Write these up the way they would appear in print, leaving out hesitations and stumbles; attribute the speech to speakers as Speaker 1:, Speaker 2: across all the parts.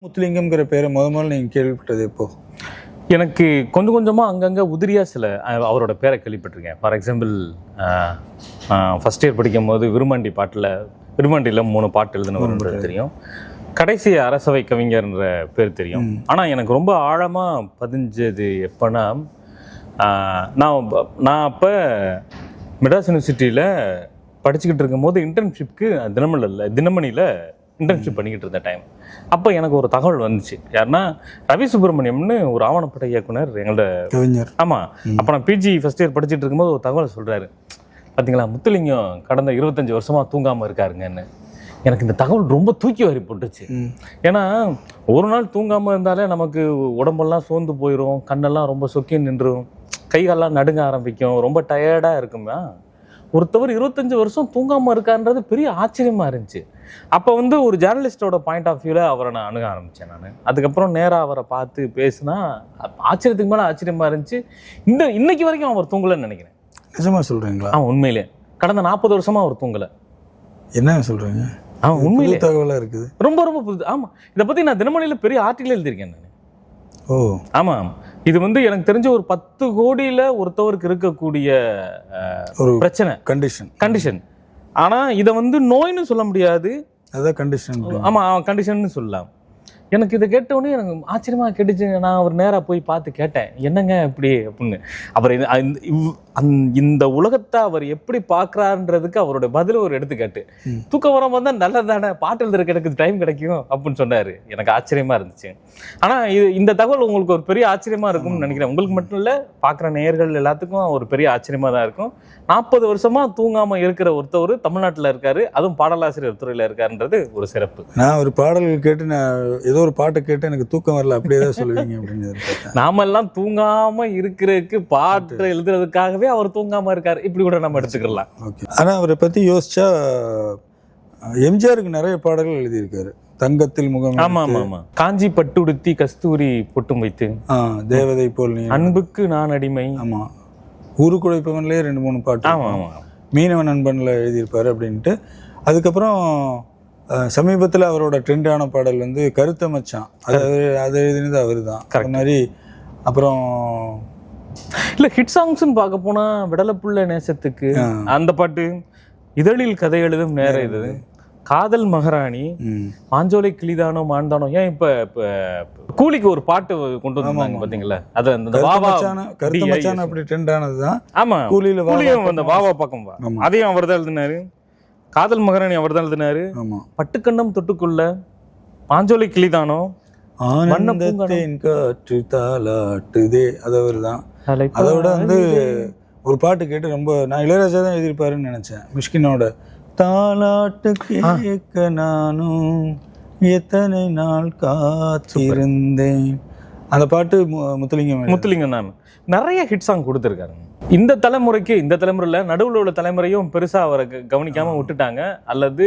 Speaker 1: முத்துலிங்கம்ங்கிற பேரை முதல்ல நீங்கள் கேள்விப்பட்டது எப்போ?
Speaker 2: எனக்கு கொஞ்சம் கொஞ்சமாக அங்கங்கே உதிரியாக சில அவரோட பேரை கேள்விப்பட்டிருக்கேன். ஃபார் எக்ஸாம்பிள் ஃபஸ்ட் இயர் படிக்கும் போது விருமாண்டியில் 3 பாட்டு எழுதினவர்ன்றது தெரியும். கடைசி அரசவை கவிஞர்ன்ற பேர் தெரியும். ஆனால் எனக்கு ரொம்ப ஆழமாக பதிஞ்சது எப்போனா, நான் அப்போ மெட்ராஸ் யூனிவர்சிட்டியில் படிச்சுக்கிட்டு இருக்கும்போது இன்டர்ன்ஷிப்க்கு தினமணியில் இன்டர்ன்ஷிப் பண்ணிக்கிட்டு இருந்த டைம். அப்போ எனக்கு ஒரு தகவல் வந்துச்சு. யாருன்னா ரவி சுப்பிரமணியம்னு ஒரு ஆவணப்பட இயக்குனர், எங்களோட
Speaker 1: கவிஞர்.
Speaker 2: ஆமாம். அப்போ நான் பிஜி ஃபஸ்ட் இயர் படிச்சுட்டு இருக்கும்போது ஒரு தகவல் சொல்கிறாரு. பார்த்தீங்களா, முத்துலிங்கம் கடந்த 25 வருஷமாக தூங்காமல் இருக்காருங்கன்னு. எனக்கு இந்த தகவல் ரொம்ப தூக்கி வாரி போட்டுச்சு. ஏன்னா ஒரு நாள் தூங்காமல் இருந்தாலே நமக்கு உடம்பெல்லாம் சோர்ந்து போயிடும், கண்ணெல்லாம் ரொம்ப சொக்கி நின்றுடும், கைகாலெல்லாம் நடுங்க ஆரம்பிக்கும், ரொம்ப டயர்டாக இருக்குமா. ஒருத்தவர் 25 வருஷம் தூங்காமல் இருக்கான்றது பெரிய ஆச்சரியமாக இருந்துச்சு. அப்போ ஒரு ஜேர்னலிஸ்டோட பாயிண்ட் ஆஃப் வியூவில் அவரை நான் அணுக ஆரம்பித்தேன். நான் அதுக்கப்புறம் நேராக அவரை பார்த்து பேசினா ஆச்சரியத்துக்கு மேலே ஆச்சரியமாக இருந்துச்சு. இன்னைக்கு வரைக்கும் அவர் தூங்கலைன்னு நினைக்கிறேன்.
Speaker 1: நிஜமாக சொல்கிறீங்களா?
Speaker 2: உண்மையிலே கடந்த 40 வருஷமாக அவர் தூங்கலை.
Speaker 1: என்ன சொல்கிறீங்க?
Speaker 2: உண்மையிலே
Speaker 1: தகவலாக இருக்குது.
Speaker 2: ரொம்ப ரொம்ப புது. ஆமாம், இதை பற்றி நான் தினமணியில் பெரிய ஆர்டிக்கல் எழுதியிருக்கேன் நான்.
Speaker 1: ஓ
Speaker 2: ஆமாம். இது எனக்கு தெரிஞ்ச ஒரு 10 கோடியில் ஒருத்தவருக்கு இருக்கக்கூடிய ஒரு பிரச்சனை, கண்டிஷன். ஆனால் இதை நோய்னு சொல்ல முடியாது,
Speaker 1: அதான் கண்டிஷன்.
Speaker 2: ஆமாம், கண்டிஷன்னு சொல்லலாம். எனக்கு இதை கேட்டவுடனே எனக்கு ஆச்சரியமாக கேட்டுச்சு. நான் அவர் நேராக போய் பார்த்து கேட்டேன், என்னங்க இப்படி அப்படின்னு. அவர் இந்த உலகத்தை அவர் எப்படி பார்க்குறான்றதுக்கு அவரோட பதில் ஒரு எடுத்துக்காட்டு. தூக்கம் வர வந்தால் நல்லதானே, பாட்டு எழுதுறதுக்கு எனக்கு டைம் கிடைக்கும் அப்படின்னு சொன்னார். எனக்கு ஆச்சரியமாக இருந்துச்சு. ஆனால் இந்த தகவல் உங்களுக்கு ஒரு பெரிய ஆச்சரியமாக இருக்கும்னு நினைக்கிறேன். உங்களுக்கு மட்டும் இல்லை, பார்க்குற நேயர்கள் எல்லாத்துக்கும் ஒரு பெரிய ஆச்சரியமாக தான் இருக்கும். 40 வருஷமாக தூங்காமல் இருக்கிற ஒருத்தவர் தமிழ்நாட்டில் இருக்காரு, அதுவும் பாடலாசிரியர் துறையில் இருக்காருன்றது ஒரு சிறப்பு.
Speaker 1: நான் ஒரு பாடல்கள் கேட்டு, நான் ஏதோ ஒரு பாட்டை கேட்டு எனக்கு தூக்கம் வரல, அப்படியே தான் சொல்லுவீங்க அப்படின்னு.
Speaker 2: நாமெல்லாம் தூங்காமல் இருக்கிறதுக்கு பாட்டு எழுதுறதுக்காகவே அவர் தூங்காமல் இருக்காரு, இப்படி கூட நம்ம எடுத்துக்கலாம்.
Speaker 1: ஓகே. ஆனால் அவரை பற்றி யோசிச்சா எம்ஜிஆருக்கு நிறைய பாடல்கள் எழுதியிருக்காரு. தங்கத்தில் முகம்,
Speaker 2: ஆமா, காஞ்சி பட்டுடுத்தி கஸ்தூரி பொட்டும் வைத்து,
Speaker 1: தேவதை போல் நீ,
Speaker 2: அன்புக்கு நான் அடிமை,
Speaker 1: ஆமா, ஊரு குழைப்பவன்லேயே 2-3 பாட்டு,
Speaker 2: ஆமா,
Speaker 1: மீனவன் நண்பன்ல எழுதியிருப்பாரு அப்படின்ட்டு. அதுக்கப்புறம் சமீபத்தில் அவரோட ட்ரெண்டான பாடல் கருத்த மச்சான், அதை எழுதினது அவர் தான். அது மாதிரி அப்புறம்
Speaker 2: இல்லை, ஹிட் சாங்ஸ்ன்னு பார்க்க போனால் விடலப்புள்ள நேசத்துக்கு அந்த பாட்டு, இதழில் கதை எழுதும் நேரம் இது, காதல் மகாராணி, மாஞ்சோலை கிளிதானோ மான்தானோ, ஏன் இப்போ கூலிக்கு ஒரு பாட்டு கொண்டு வந்தாங்க பார்த்தீங்களா, அது அந்த வாவா
Speaker 1: கருத்த மச்சான் அப்படி ட்ரெண்ட் ஆனதுதான்.
Speaker 2: ஆமா, கூலியும் அந்த வாவா பக்கம், அதையும் அவர் தான் எழுதினாரு. காதல் மகாராணி அவர் தான் எழுதினாரு. பட்டுக்கண்ணம் தொட்டுக்குள்ள, மாஞ்சோலை கிளிதானோ,
Speaker 1: காற்று தாலாட்டுதே, அது அவர் தான். அதோட ஒரு பாட்டு கேட்டு ரொம்ப, நான் இளையராஜா தான் எழுதியிருப்பாருன்னு நினைச்சேன். மிஷ்கினோட தாலாட்டு கேட்க நானும் எத்தனை நாள் காத்திருந்தேன், அந்த பாட்டு முத்துலிங்கம் நான் நிறைய ஹிட் சாங் கொடுத்துருக்காரு. இந்த தலைமுறையில் நடுவில் உள்ள தலைமுறையும் பெருசாக அவரை கவனிக்காமல் விட்டுட்டாங்க. அல்லது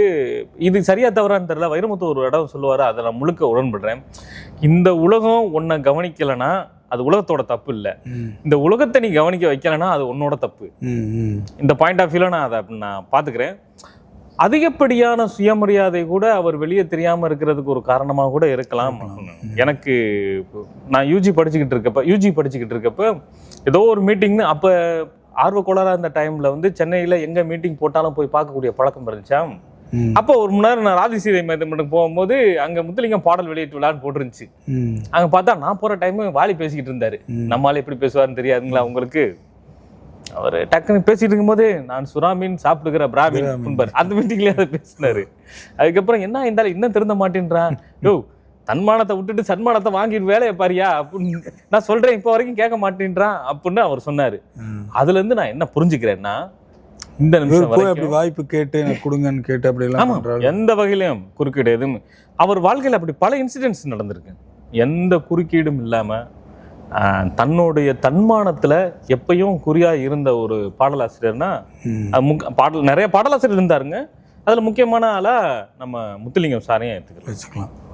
Speaker 1: இது சரியா தவறான்னு தெரியல. வைரமுத்து ஒரு இடம் சொல்லுவார், அதை நான் முழுக்க உடன்படுறேன். இந்த உலகம் உன்னை கவனிக்கலைன்னா அது உலகத்தோட தப்பு இல்லை, இந்த உலகத்தை நீ கவனிக்க வைக்கலைன்னா அது உன்னோட தப்பு. இந்த பாயிண்ட் ஆஃப் வியூவில் நான் அதை நான் பார்த்துக்கிறேன். அதிகப்படியான சுயமரியாதை கூட அவர் வெளியே தெரியாமல் இருக்கிறதுக்கு ஒரு காரணமாக கூட இருக்கலாம். எனக்கு நான் யூஜி படிச்சுக்கிட்டு இருக்கப்ப ஏதோ ஒரு மீட்டிங்னு, அப்போ ஆர்வக்கோளாராக இருந்த டைமில் சென்னையில் எங்கே மீட்டிங் போட்டாலும் போய் பார்க்கக்கூடிய பழக்கம் இருந்துச்சா. அப்போ ஒரு மணி நேரம் நான் ராஜசீதை மையத்துக்கு போகும்போது அங்கே முத்துலிங்கம் பாடல் வெளியிட்டு விழான்னு போட்டுருந்துச்சு. அங்கே பார்த்தா நான் போகிற டைமு வாலி பேசிக்கிட்டு இருந்தாரு. நம்மளால எப்படி பேசுவாருன்னு தெரியாதுங்களா உங்களுக்கு. அவர் டக்குன்னு பேசிட்டு இருக்கும்போது, நான் சுறாமீன் சாப்பிடுகிற பிராமின் என்பார். அந்த மீட்டிங்லேயே அதை பேசினாரு. அதுக்கப்புறம் என்ன இருந்தாலும் இன்னும் திருந்த மாட்டேன்றான், யோ தன்மானத்தை விட்டுட்டு சன்மானத்தை வாங்கிட்டு வேலையை பாரியா அப்படின்னு நான் சொல்றேன், இப்போ வரைக்கும் கேட்க மாட்டேன்றான் அப்படின்னு அவர் சொன்னாரு. அதுல இருந்து நான் என்ன புரிஞ்சுக்கிறேன்னா, இந்த நிமிஷம் வரைக்கும் வாய்ப்பு கேட்டு கொடுங்கன்னு கேட்டு அப்படி எல்லாம்
Speaker 2: எந்த வகையிலும் குறுக்கீடு எதுவும் அவர் வாழ்க்கையில் அப்படி பல இன்சிடென்ட்ஸ் நடந்திருக்கு. எந்த குறுக்கீடும் இல்லாம தன்னுடைய தன்மானத்துல எப்பயும் குறியா இருந்த ஒரு பாடலாசிரியர்னா, நிறைய பாடலாசிரியர் இருந்தாருங்க. அதுல முக்கியமான ஆளா நம்ம முத்துலிங்கம் சாரையும் எடுத்துக்கலாம்.